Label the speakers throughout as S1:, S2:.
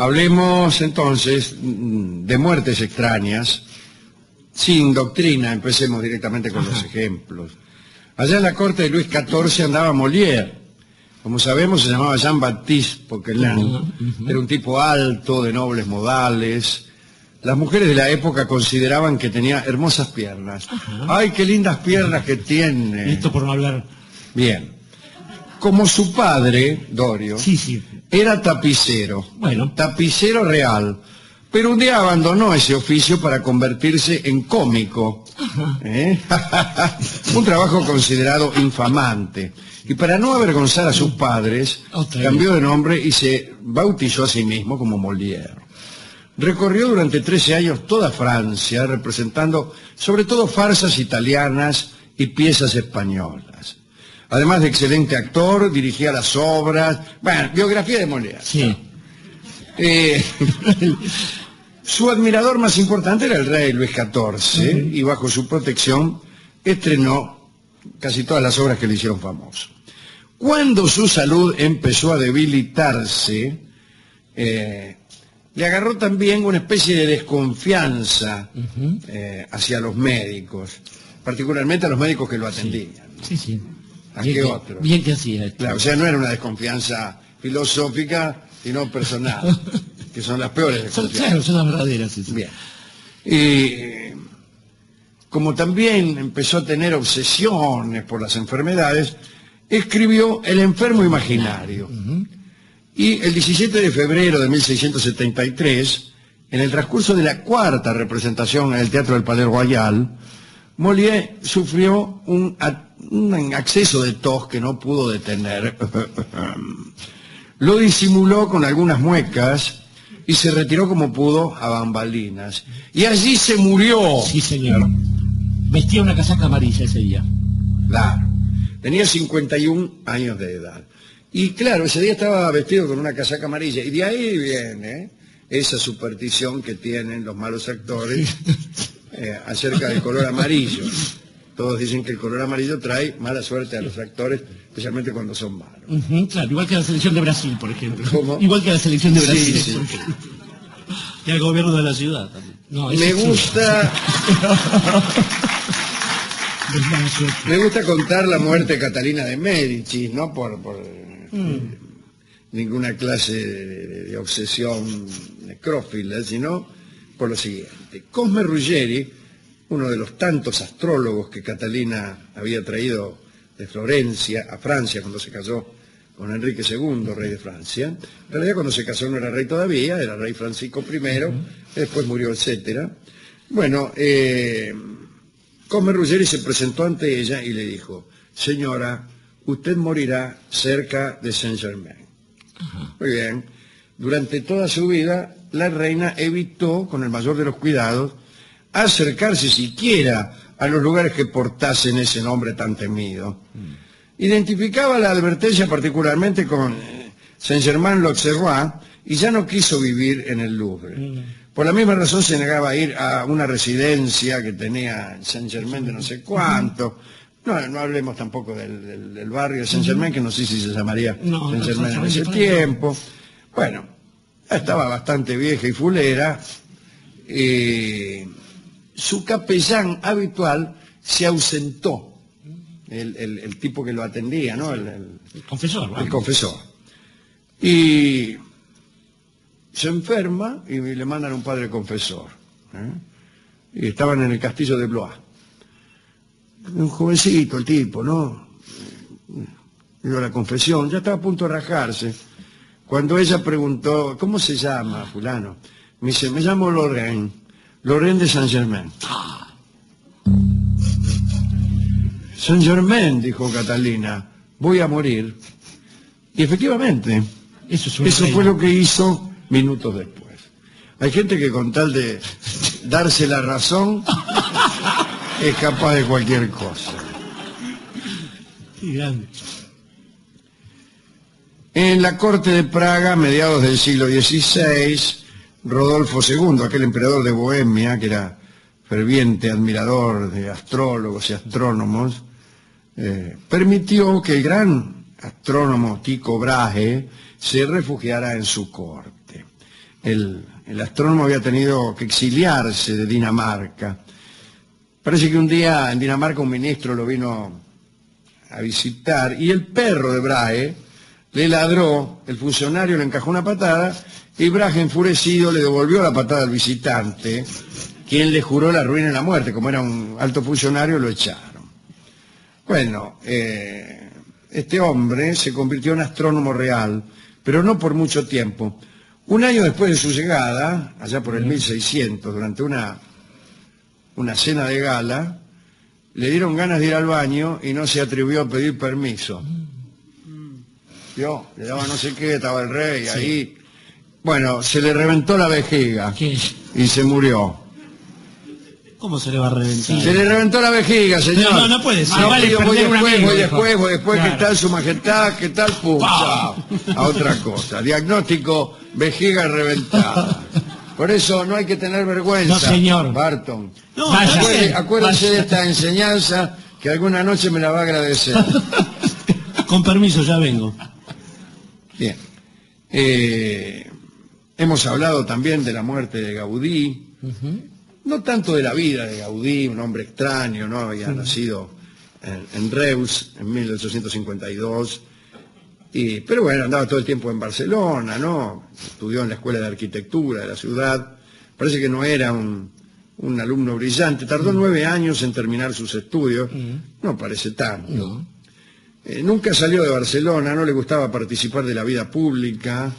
S1: Hablemos entonces de muertes extrañas, sin doctrina. Empecemos directamente con los ejemplos. Allá en la corte de Luis XIV andaba Molière. Como sabemos, se llamaba Jean-Baptiste Poquelin. Era un tipo alto, de nobles modales. Las mujeres de la época consideraban que tenía hermosas piernas. ¡Ay, qué lindas piernas que tiene!
S2: Esto por no hablar.
S1: Bien. Como su padre, Dorio, era tapicero.
S2: Bueno.
S1: Tapicero real. Pero un día abandonó ese oficio para convertirse en cómico. Un trabajo considerado infamante. Y para no avergonzar a sus padres, cambió de nombre y se bautizó a sí mismo como Molière. Recorrió durante 13 años toda Francia, representando sobre todo farsas italianas y piezas españolas. Además de excelente actor, dirigía las obras. Bueno, biografía de Molière.
S2: Sí.
S1: Su admirador más importante era el rey Luis XIV, y bajo su protección estrenó casi todas las obras que le hicieron famoso. Cuando su salud empezó a debilitarse, le agarró también una especie de desconfianza hacia los médicos, particularmente a los médicos que lo atendían.
S2: Sí.
S1: ¿A qué otros?
S2: Bien que hacía esto.
S1: Claro, o sea, no era una desconfianza filosófica, sino personal, que son las peores desconfianzas.
S2: Claro, son las verdaderas. Sí.
S1: Bien. Y como también empezó a tener obsesiones por las enfermedades, escribió El enfermo imaginario. Y el 17 de febrero de 1673, en el transcurso de la cuarta representación en el Teatro del Palais Royal, Molière sufrió un acceso de tos que no pudo detener. Lo disimuló con algunas muecas y se retiró como pudo a bambalinas. Y allí se murió.
S2: Sí, señor. Vestía una casaca amarilla ese día.
S1: Claro. Tenía 51 años de edad. Y claro, ese día estaba vestido con una casaca amarilla. Y de ahí viene esa superstición que tienen los malos actores acerca del color amarillo. Todos dicen que el color amarillo trae mala suerte a los actores, especialmente cuando son malos.
S2: Claro, igual que la selección de Brasil, por ejemplo.
S1: ¿Cómo?
S2: Igual que la selección de Brasil.
S1: Sí.
S2: Y al gobierno de la ciudad también. No,
S1: me gusta contar la muerte de Catalina de Médicis, no por ninguna clase de obsesión necrófila, sino por lo siguiente. Cosme Ruggeri, uno de los tantos astrólogos que Catalina había traído de Florencia a Francia cuando se casó con Enrique II, rey de Francia. En realidad cuando se casó no era rey todavía, era rey Francisco I, después murió, etcétera. Bueno, Cosme Ruggeri se presentó ante ella y le dijo: señora, usted morirá cerca de Saint-Germain. Muy bien. Durante toda su vida, la reina evitó, con el mayor de los cuidados, acercarse siquiera a los lugares que portasen ese nombre tan temido. Identificaba la advertencia particularmente con Saint-Germain-l'Auxerrois y ya no quiso vivir en el Louvre. Por la misma razón se negaba a ir a una residencia que tenía Saint-Germain de no sé cuánto. No hablemos tampoco del barrio de Saint-Germain, que no sé si se llamaría Saint-Germain en ese tiempo. Bueno, estaba bastante vieja y fulera. Su capellán habitual se ausentó, el tipo que lo atendía, ¿no? El
S2: confesor.
S1: El confesor. Y se enferma y le mandan un padre confesor. Y estaban en el castillo de Blois. Un jovencito el tipo, ¿no? Dio la confesión, ya estaba a punto de rajarse. Cuando ella preguntó: ¿cómo se llama, fulano? Me dice: me llamo Lorraine de Saint-Germain. Saint-Germain, dijo Catalina, voy a morir. Y efectivamente, eso fue lo que hizo minutos después. Hay gente que con tal de darse la razón es capaz de cualquier cosa.
S2: Qué grande.
S1: En la corte de Praga, a mediados del siglo XVI, Rodolfo II, aquel emperador de Bohemia, que era ferviente admirador de astrólogos y astrónomos, permitió que el gran astrónomo Tycho Brahe se refugiara en su corte. el astrónomo había tenido que exiliarse de Dinamarca. Parece que un día en Dinamarca un ministro lo vino a visitar y el perro de Brahe le ladró, el funcionario le encajó una patada y Brahe, enfurecido, le devolvió la patada al visitante, quien le juró la ruina y la muerte. Como era un alto funcionario, lo echaron. Bueno, este hombre se convirtió en astrónomo real, pero no por mucho tiempo. Un año después de su llegada, allá por el 1600, durante una cena de gala, le dieron ganas de ir al baño y no se atrevió a pedir permiso. ¿Vio? Le daba no sé qué, estaba el rey ahí. Bueno, se le reventó la vejiga.
S2: ¿Qué?
S1: Y se murió.
S2: ¿Cómo se le va a reventar?
S1: Se le reventó la vejiga, señor.
S2: No puede ser.
S1: No,
S2: Vale,
S1: voy
S2: perder un amigo,
S1: después,
S2: claro.
S1: ¿qué tal su majestad? ¿Qué tal? Pum, chao. A otra cosa. Diagnóstico, vejiga reventada. Por eso no hay que tener vergüenza.
S2: No, señor.
S1: Barton.
S2: No,
S1: Acuérdese
S2: vaya.
S1: de esta enseñanza que alguna noche me la va a agradecer.
S2: Con permiso, ya vengo.
S1: Bien. Hemos hablado también de la muerte de Gaudí. No tanto de la vida de Gaudí, un hombre extraño, ¿no? Había nacido en Reus en 1852. Pero bueno, andaba todo el tiempo en Barcelona, ¿no? Estudió en la Escuela de Arquitectura de la ciudad. Parece que no era un alumno brillante. Tardó 9 años en terminar sus estudios. No parece tanto.
S2: No.
S1: Nunca salió de Barcelona, no le gustaba participar de la vida pública.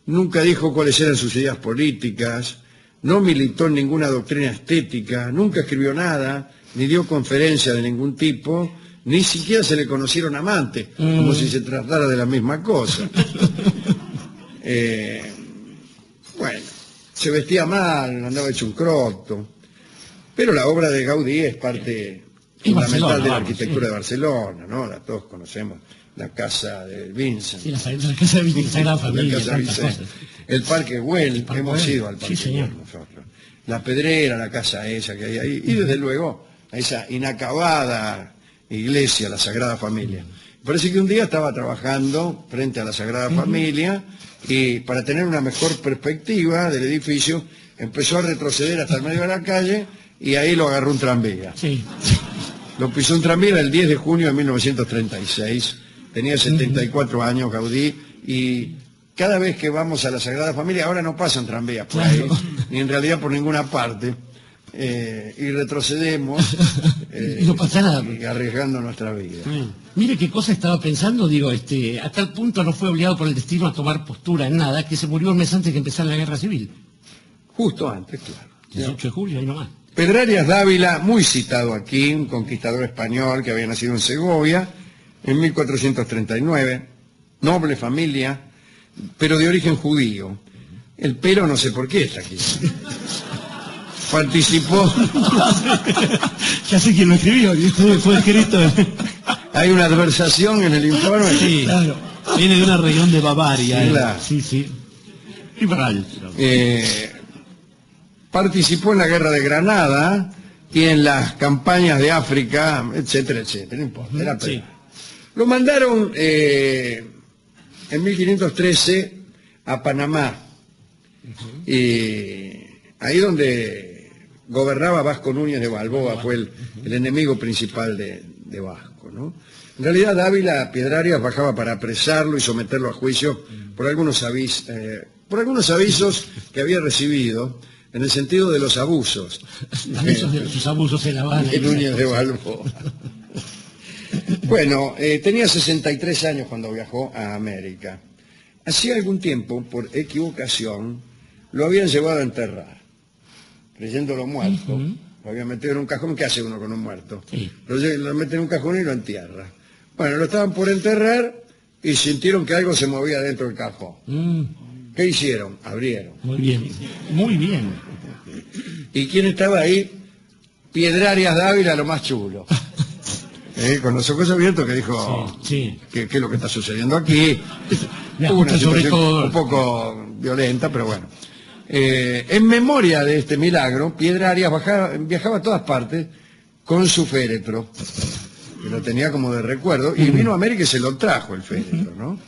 S1: Nunca dijo cuáles eran sus ideas políticas. No militó en ninguna doctrina estética. Nunca escribió nada, ni dio conferencia de ningún tipo. Ni siquiera se le conocieron amantes, como si se tratara de la misma cosa. Bueno, se vestía mal, andaba hecho un croto. Pero la obra de Gaudí es parte fundamental de la arquitectura de Barcelona, ¿no? Todos conocemos la casa de Vincent.
S2: Sí, la casa de Vincent, Sagrada Familia,
S1: La casa
S2: tantas
S1: Vicent.
S2: cosas.
S1: El Parque Güell, hemos ido al Parque
S2: Sí, señor.
S1: Güell nosotros. La Pedrera, la casa esa que hay ahí, y desde luego a esa inacabada iglesia, la Sagrada Familia. Parece que un día estaba trabajando frente a la Sagrada Familia y para tener una mejor perspectiva del edificio empezó a retroceder hasta el medio de la calle y ahí lo agarró un tranvía.
S2: Sí.
S1: Lo pisó un tranvía el 10 de junio de 1936. Tenía 74 años Gaudí y cada vez que vamos a la Sagrada Familia, ahora no pasan tranvías por ahí, ni en realidad por ninguna parte, y retrocedemos
S2: Y no pasa nada.
S1: y arriesgando nuestra vida.
S2: Mire qué cosa estaba pensando, digo, a tal punto no fue obligado por el destino a tomar postura en nada, que se murió un mes antes que empezara la guerra civil.
S1: Justo antes, claro.
S2: 18 de julio, ahí nomás.
S1: Pedrarias Dávila, muy citado aquí, un conquistador español que había nacido en Segovia en 1439, noble familia, pero de origen judío. El pero no sé por qué está aquí. Participó.
S2: Ya sé quién lo escribió, fue escrito.
S1: Hay una adversación en el informe.
S2: Sí, claro. Viene de una región de Bavaria.
S1: Claro.
S2: Sí. Liberal.
S1: Participó en la guerra de Granada y en las campañas de África, etcétera, etcétera. No importa, era
S2: Sí.
S1: Pedrarias. Lo mandaron en 1513 a Panamá, y ahí donde gobernaba Vasco Núñez de Balboa, fue el enemigo principal de Vasco, ¿no? En realidad Dávila Pedrarias bajaba para apresarlo y someterlo a juicio por algunos avisos que había recibido en el sentido de los abusos
S2: Sus abusos en La Habana.
S1: de Núñez de Balboa. Bueno, tenía 63 años cuando viajó a América. Hacía algún tiempo, por equivocación, lo habían llevado a enterrar, creyéndolo muerto. Lo habían metido en un cajón. ¿Qué hace uno con un muerto?
S2: Sí.
S1: Lo mete en un cajón y lo entierra. Bueno, lo estaban por enterrar y sintieron que algo se movía dentro del cajón. ¿Qué hicieron? Abrieron.
S2: Muy bien, muy bien.
S1: ¿Y quién estaba ahí? Pedrarias Dávila, lo más chulo. Con los ojos abiertos, que dijo,
S2: Sí.
S1: ¿qué es lo que está sucediendo aquí?
S2: Me
S1: Hubo una
S2: ajusta sobre
S1: situación
S2: todo.
S1: un poco violenta, pero bueno. En memoria de este milagro, Pedrarias viajaba a todas partes con su féretro, que lo tenía como de recuerdo, y vino a América y se lo trajo el féretro, ¿no?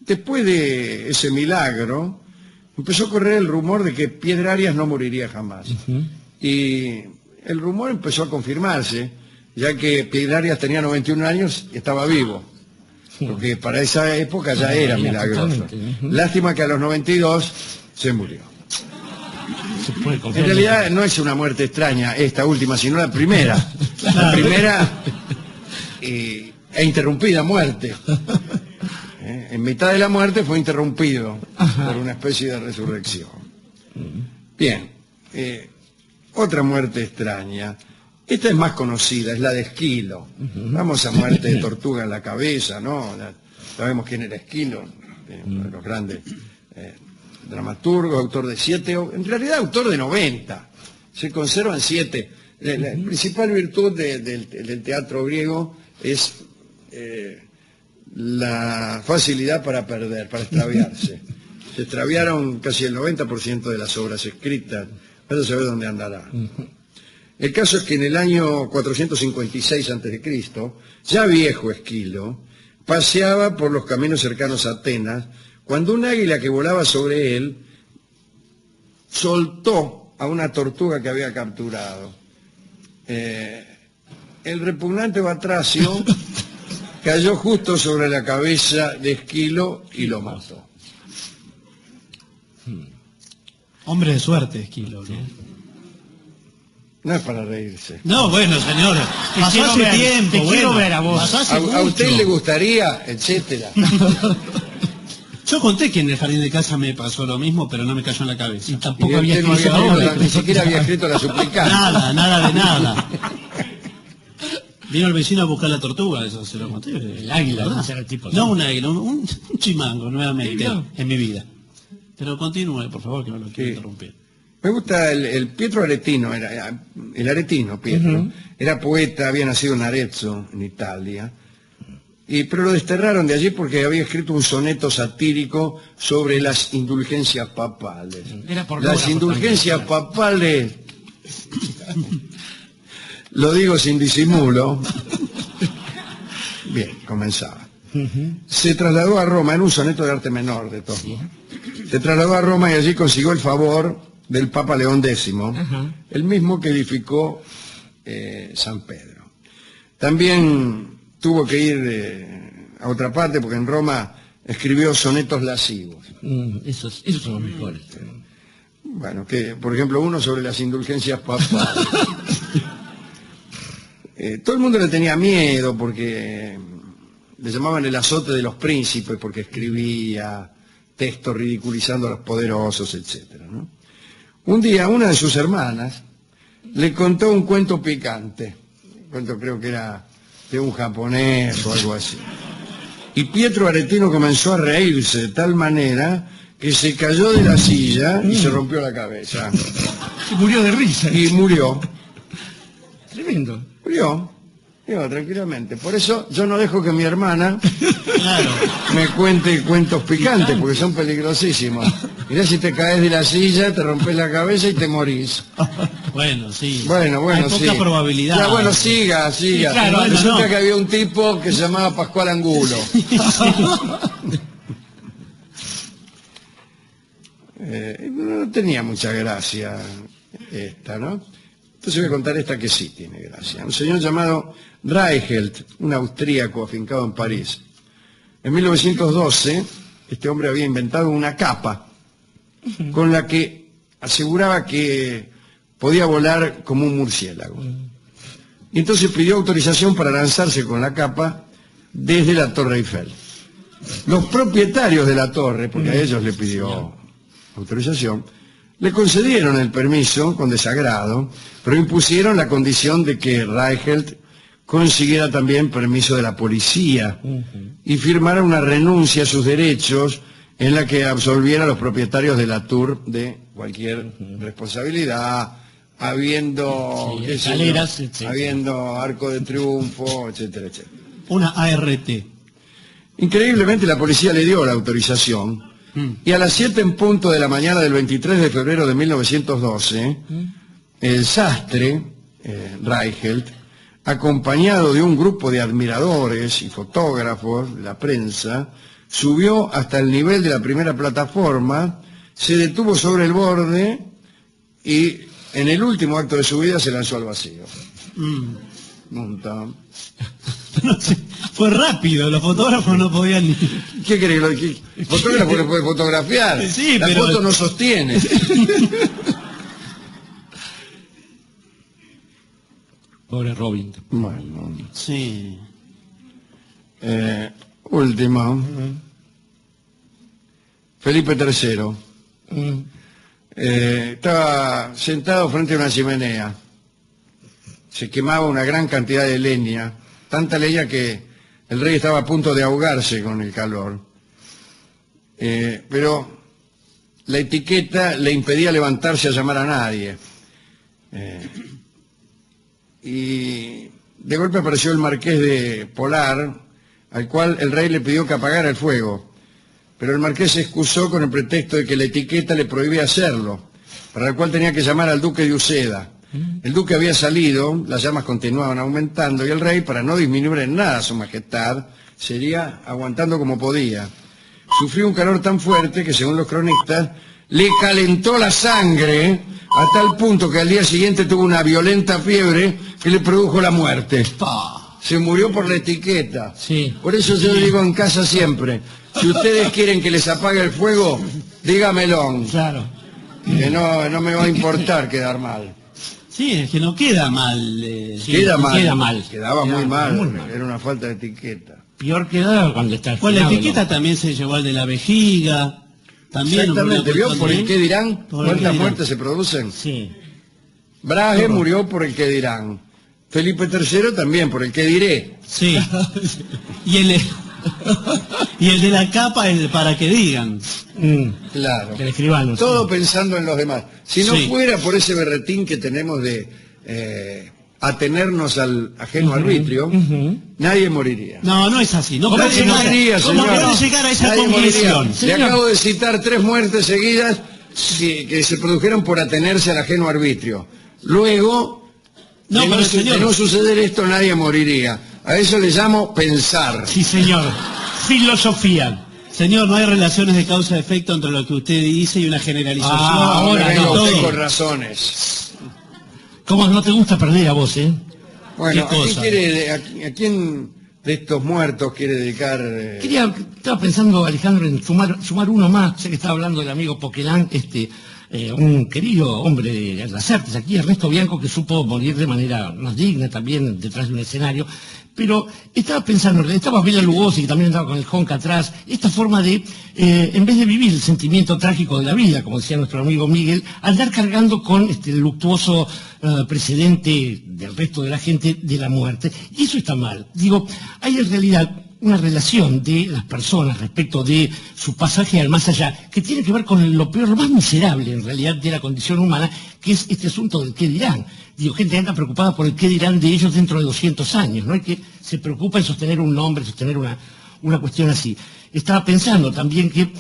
S1: Después de ese milagro, empezó a correr el rumor de que Piedrarias no moriría jamás. Y el rumor empezó a confirmarse, ya que Piedrarias tenía 91 años y estaba vivo. Porque para esa época ya era milagroso. Lástima que a los 92 se murió. En realidad no es una muerte extraña esta última, sino la primera. La primera e interrumpida muerte. En mitad de la muerte fue interrumpido por una especie de resurrección. Bien, otra muerte extraña. Esta es más conocida, es la de Esquilo. Famosa muerte de tortuga en la cabeza, ¿no? Sabemos quién era Esquilo, uno de los grandes dramaturgos, autor de 7, en realidad autor de 90. Se conservan 7. La principal virtud del teatro griego es la facilidad para perder, para extraviarse. Se extraviaron casi el 90% de las obras escritas. Vaya a saber dónde andará. El caso es que en el año 456 a.C., ya viejo Esquilo, paseaba por los caminos cercanos a Atenas, cuando un águila que volaba sobre él soltó a una tortuga que había capturado. El repugnante batracio cayó justo sobre la cabeza de Esquilo y lo mató.
S3: Hombre de suerte, Esquilo, ¿no?
S1: No es para reírse.
S3: No, bueno, señor, pasó hace tiempo.
S2: Te quiero ver a vos.
S1: A usted le gustaría, etcétera.
S3: Yo conté que en el jardín de casa me pasó lo mismo, pero no me cayó en la cabeza.
S2: Y tampoco
S1: Y usted no había escrito, ni siquiera había escrito la suplicante.
S3: Nada de nada. Vino el vecino a buscar la tortuga, eso se lo conté.
S2: El águila, ¿no? Era el tipo,
S3: No, un águila, un chimango nuevamente en mi vida. Pero continúe, por favor, que no lo quiero interrumpir.
S1: Me gusta el Pietro Aretino, el aretino Pietro, era poeta, había nacido en Arezzo, en Italia, pero lo desterraron de allí porque había escrito un soneto satírico sobre las indulgencias papales. Las indulgencias papales, lo digo sin disimulo. Bien, comenzaba. Se trasladó a Roma, en un soneto de arte menor de todo. Se trasladó a Roma y allí consiguió el favor del Papa León X, el mismo que edificó San Pedro. También tuvo que ir a otra parte porque en Roma escribió sonetos lascivos.
S2: Esos son los mejores.
S1: Bueno, que por ejemplo uno sobre las indulgencias papales. Todo el mundo le tenía miedo porque le llamaban el azote de los príncipes porque escribía textos ridiculizando a los poderosos, etcétera, ¿no? Un día una de sus hermanas le contó un cuento picante, cuento creo que era de un japonés o algo así. Y Pietro Aretino comenzó a reírse de tal manera que se cayó de la silla y se rompió la cabeza.
S2: Se murió de risa.
S1: Y murió.
S2: Tremendo.
S1: Murió tranquilamente. Por eso yo no dejo que mi hermana me cuente cuentos picantes, porque son peligrosísimos. Mirá si te caes de la silla, te rompes la cabeza y te morís.
S3: Bueno, sí.
S1: Bueno,
S3: hay
S1: sí.
S3: poca probabilidad.
S1: Ya, bueno, siga.
S2: Sí, claro,
S1: resulta que había un tipo que se llamaba Pascual Angulo. No tenía mucha gracia esta, ¿no? Entonces voy a contar esta que sí tiene gracia. Un señor llamado Reichelt, un austríaco afincado en París. En 1912, este hombre había inventado una capa con la que aseguraba que podía volar como un murciélago. Y entonces pidió autorización para lanzarse con la capa desde la Torre Eiffel. Los propietarios de la torre, porque a ellos le pidió autorización, le concedieron el permiso con desagrado, pero impusieron la condición de que Reichelt consiguiera también permiso de la policía y firmara una renuncia a sus derechos en la que absolviera a los propietarios de la Tour de cualquier responsabilidad, habiendo,
S2: escaleras,
S1: habiendo arco de triunfo, etcétera, etcétera.
S3: Una ART.
S1: Increíblemente la policía le dio la autorización y a las 7 en punto de la mañana del 23 de febrero de 1912, el sastre, Reichelt, acompañado de un grupo de admiradores y fotógrafos de la prensa, subió hasta el nivel de la primera plataforma, se detuvo sobre el borde y en el último acto de su vida se lanzó al vacío. Monta.
S3: No sé, fue rápido, los fotógrafos no podían ni...
S1: ¿Qué cree? El fotógrafo le puede fotografiar,
S3: Sí,
S1: la
S3: pero...
S1: foto no sostiene.
S2: Pobre Robin.
S1: Bueno,
S3: Sí.
S1: último. Felipe III. Estaba sentado frente a una chimenea. Se quemaba una gran cantidad de leña, tanta leña que el rey estaba a punto de ahogarse con el calor. Pero la etiqueta le impedía levantarse a llamar a nadie. Y de golpe apareció el marqués de Polar, al cual el rey le pidió que apagara el fuego. Pero el marqués se excusó con el pretexto de que la etiqueta le prohibía hacerlo, para el cual tenía que llamar al duque de Uceda. El duque había salido, las llamas continuaban aumentando y el rey, para no disminuir en nada su majestad, seguía aguantando como podía. Sufrió un calor tan fuerte que, según los cronistas, le calentó la sangre a tal punto que al día siguiente tuvo una violenta fiebre que le produjo la muerte. Se murió por la etiqueta.
S2: Sí.
S1: Por eso yo digo en casa siempre, si ustedes quieren que les apague el fuego, dígamelo.
S2: Claro.
S1: Que no me va a importar quedar mal.
S3: Sí, es que no queda mal.
S2: Sí,
S1: Queda mal.
S2: queda mal.
S1: Quedaba muy
S2: Queda
S1: mal.
S2: muy mal.
S1: Era una falta de etiqueta.
S2: Peor queda cuando está...
S3: Pues la
S2: afinado,
S3: etiqueta
S2: ¿no?
S3: también se llevó al de la vejiga. También
S1: Exactamente,
S3: hubo
S1: ¿vio?
S3: una
S1: Por el
S3: cuestión
S1: qué
S3: de-
S1: dirán,
S3: Por el qué
S1: cuántas
S3: dirán.
S1: muertes se producen.
S2: Sí.
S1: Brahe murió por el qué dirán. Felipe III también por el qué diré.
S3: Sí. Y el de la capa, el para que digan.
S1: Claro.
S2: El escribano.
S1: Todo
S2: sí.
S1: pensando en los demás. Si no
S3: Sí.
S1: fuera por ese berretín que tenemos de atenernos al ajeno arbitrio, nadie moriría.
S3: No, no es así. No
S2: ¿Cómo
S3: puede
S2: que no
S3: llegar,
S1: moriría,
S3: ¿cómo
S1: señor?
S3: puede llegar a esa
S1: Nadie
S3: conclusión?
S1: moriría. Le
S2: Señor.
S1: acabo de citar 3 muertes seguidas que se produjeron por atenerse al ajeno arbitrio. Luego,
S3: No,
S1: de,
S3: pero
S1: no,
S3: señor.
S1: de no suceder esto, nadie moriría. A eso le llamo pensar.
S2: Sí, señor. Filosofía.
S3: Señor, no hay relaciones de causa-efecto entre lo que usted dice y una generalización.
S2: Ahora
S1: Venga
S2: no,
S1: usted
S3: todo.
S1: con razones.
S2: ¿Cómo no te gusta perder a vos, eh?
S1: Bueno,
S3: ¿Qué cosa?
S1: ¿a quién de estos muertos quiere dedicar?
S2: Estaba pensando, Alejandro, en sumar uno más, ya que estaba hablando del amigo Poquelán, un querido hombre de las artes aquí, Ernesto Bianco, que supo morir de manera más digna también detrás de un escenario. Pero estaba pensando, estaba Bela Lugosi, que también andaba con el Honka atrás, esta forma de, en vez de vivir el sentimiento trágico de la vida, como decía nuestro amigo Miguel, andar cargando con el luctuoso precedente del resto de la gente de la muerte. Y eso está mal. Digo, hay en realidad una relación de las personas respecto de su pasaje al más allá, que tiene que ver con lo peor, lo más miserable en realidad de la condición humana, que es este asunto del qué dirán. Digo, gente que anda preocupada por el qué dirán de ellos dentro de 200 años, ¿no? Y que se preocupa en sostener un nombre, sostener una cuestión así. Estaba pensando también que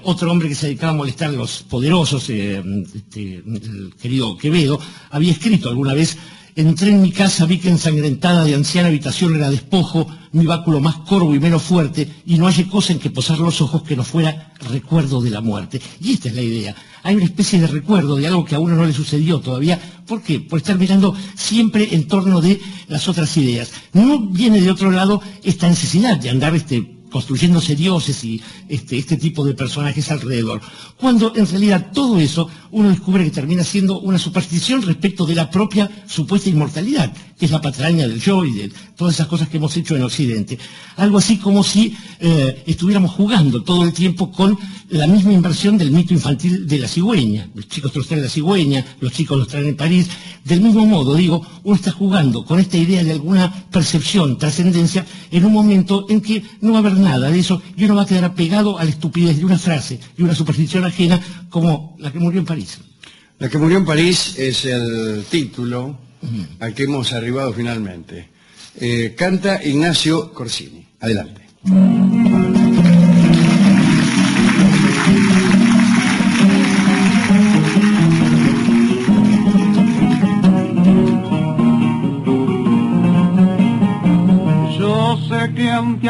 S2: otro hombre que se dedicaba a molestar a los poderosos, el querido Quevedo, había escrito alguna vez: entré en mi casa, vi que ensangrentada de anciana habitación era despojo, mi báculo más corvo y menos fuerte, y no hallé cosa en que posar los ojos que no fuera recuerdo de la muerte. Y esta es la idea. Hay una especie de recuerdo de algo que a uno no le sucedió todavía. ¿Por qué? Por estar mirando siempre en torno de las otras ideas. No viene de otro lado esta necesidad de andar construyéndose dioses y este tipo de personajes alrededor, cuando en realidad todo eso uno descubre que termina siendo una superstición respecto de la propia supuesta inmortalidad, que es la patraña del yo y de todas esas cosas que hemos hecho en Occidente. Algo así como si estuviéramos jugando todo el tiempo con la misma inversión del mito infantil de la cigüeña. Los chicos los traen la cigüeña, los chicos los traen en París. Del mismo modo, digo, uno está jugando con esta idea de alguna percepción, trascendencia, en un momento en que no va a haber nada de eso y uno va a quedar apegado a la estupidez de una frase y una superstición ajena como la que murió en París.
S1: La que murió en París es el título al que hemos arribado finalmente. Canta Ignacio Corsini. Adelante.
S4: Yo sé que ante